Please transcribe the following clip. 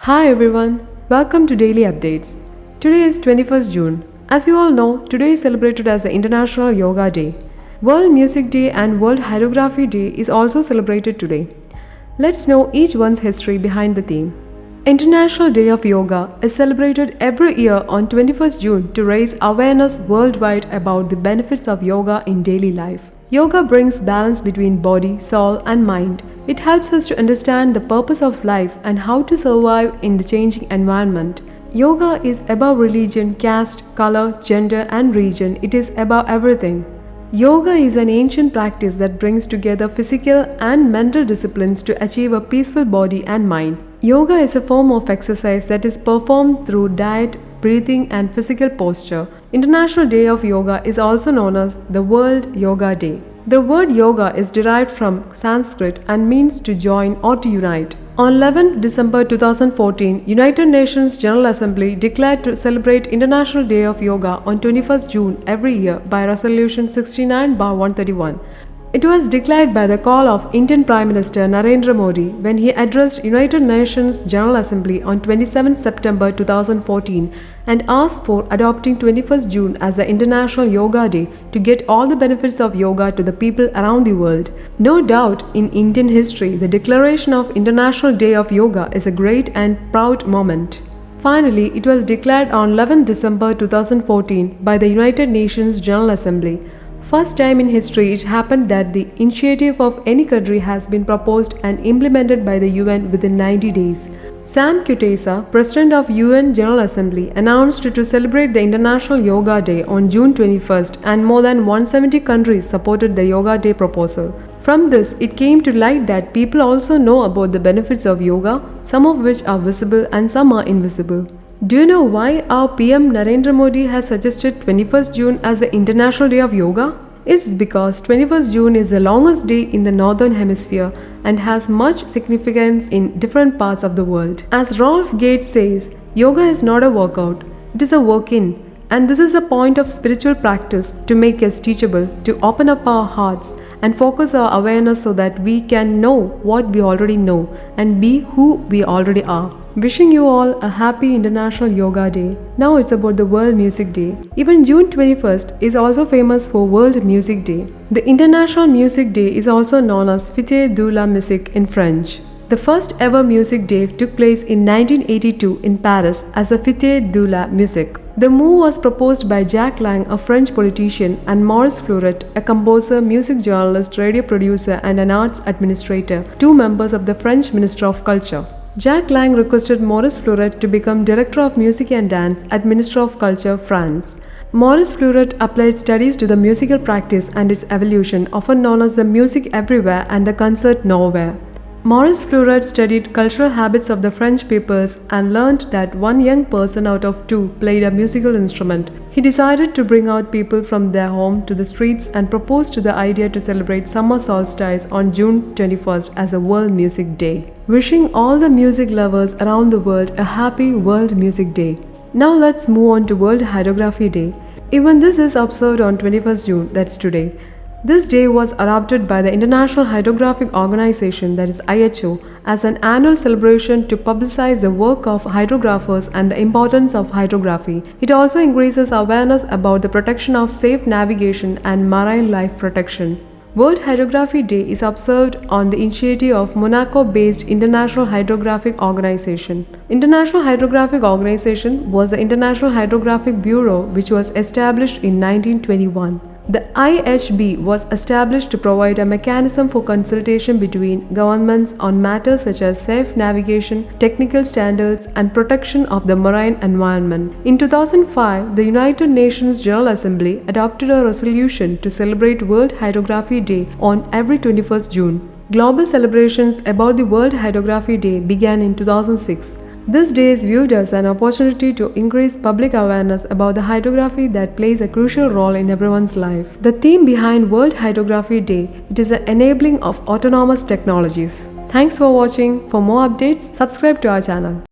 Hi everyone, welcome to Daily Updates. Today is 21st June. As you all know, today is celebrated as the International Yoga Day. World Music Day and World Hydrography Day is also celebrated today. Let's know each one's history behind the theme. International Day of Yoga is celebrated every year on 21st June to raise awareness worldwide about the benefits of yoga in daily life. Yoga brings balance between body, soul, and mind. It helps us to understand the purpose of life and how to survive in the changing environment. Yoga is above religion, caste, color, gender, and region. It is above everything. Yoga is an ancient practice that brings together physical and mental disciplines to achieve a peaceful body and mind. Yoga is a form of exercise that is performed through diet, breathing, and physical posture. International Day of Yoga is also known as the World Yoga Day. The word yoga is derived from Sanskrit and means to join or to unite. On 11th December 2014, United Nations General Assembly declared to celebrate International Day of Yoga on 21st June every year by Resolution 69/131. It was declared by the call of Indian Prime Minister Narendra Modi when he addressed United Nations General Assembly on 27 September 2014 and asked for adopting 21st June as the International Yoga Day to get all the benefits of yoga to the people around the world. No doubt, in Indian history, the declaration of International Day of Yoga is a great and proud moment. Finally, it was declared on 11 December 2014 by the United Nations General Assembly. First time in history it happened that the initiative of any country has been proposed and implemented by the UN within 90 days. Sam Kutesa, President of UN General Assembly, announced to celebrate the International Yoga Day on June 21st, and more than 170 countries supported the Yoga Day proposal. From this, it came to light that people also know about the benefits of yoga, some of which are visible and some are invisible. Do you know why our PM Narendra Modi has suggested 21st June as the International Day of Yoga? It's because 21st June is the longest day in the Northern Hemisphere and has much significance in different parts of the world. As Rolf Gates says, yoga is not a workout, it is a work-in. And this is a point of spiritual practice to make us teachable, to open up our hearts and focus our awareness so that we can know what we already know and be who we already are. Wishing you all a happy International Yoga Day. Now it's about the World Music Day. Even June 21st is also famous for World Music Day. The International Music Day is also known as Fête de la Musique in French. The first ever music day took place in 1982 in Paris as a Fête de la Musique. The move was proposed by Jacques Lang, a French politician, and Maurice Fleurette, a composer, music journalist, radio producer, and an arts administrator, two members of the French Ministry of Culture. Jacques Lang requested Maurice Fleurette to become Director of Music and Dance at Ministry of Culture, France. Maurice Fleurette applied studies to the musical practice and its evolution, often known as the music everywhere and the concert nowhere. Maurice Fleurette studied cultural habits of the French peoples and learned that one young person out of two played a musical instrument. He decided to bring out people from their home to the streets and proposed the idea to celebrate summer solstice on June 21st as a World Music Day. Wishing all the music lovers around the world a happy World Music Day. Now let's move on to World Hydrography Day. Even this is observed on 21st June, that's today. This day was adopted by the International Hydrographic Organization, that is IHO, as an annual celebration to publicize the work of hydrographers and the importance of hydrography. It also increases awareness about the protection of safe navigation and marine life protection. World Hydrography Day is observed on the initiative of Monaco-based International Hydrographic Organization. International Hydrographic Organization was the International Hydrographic Bureau which was established in 1921. The IHB was established to provide a mechanism for consultation between governments on matters such as safe navigation, technical standards, and protection of the marine environment. In 2005, the United Nations General Assembly adopted a resolution to celebrate World Hydrography Day on every 21st June. Global celebrations about the World Hydrography Day began in 2006. This day is viewed as an opportunity to increase public awareness about the hydrography that plays a crucial role in everyone's life. The theme behind World Hydrography Day, it is the enabling of autonomous technologies. Thanks for watching. For more updates, subscribe to our channel.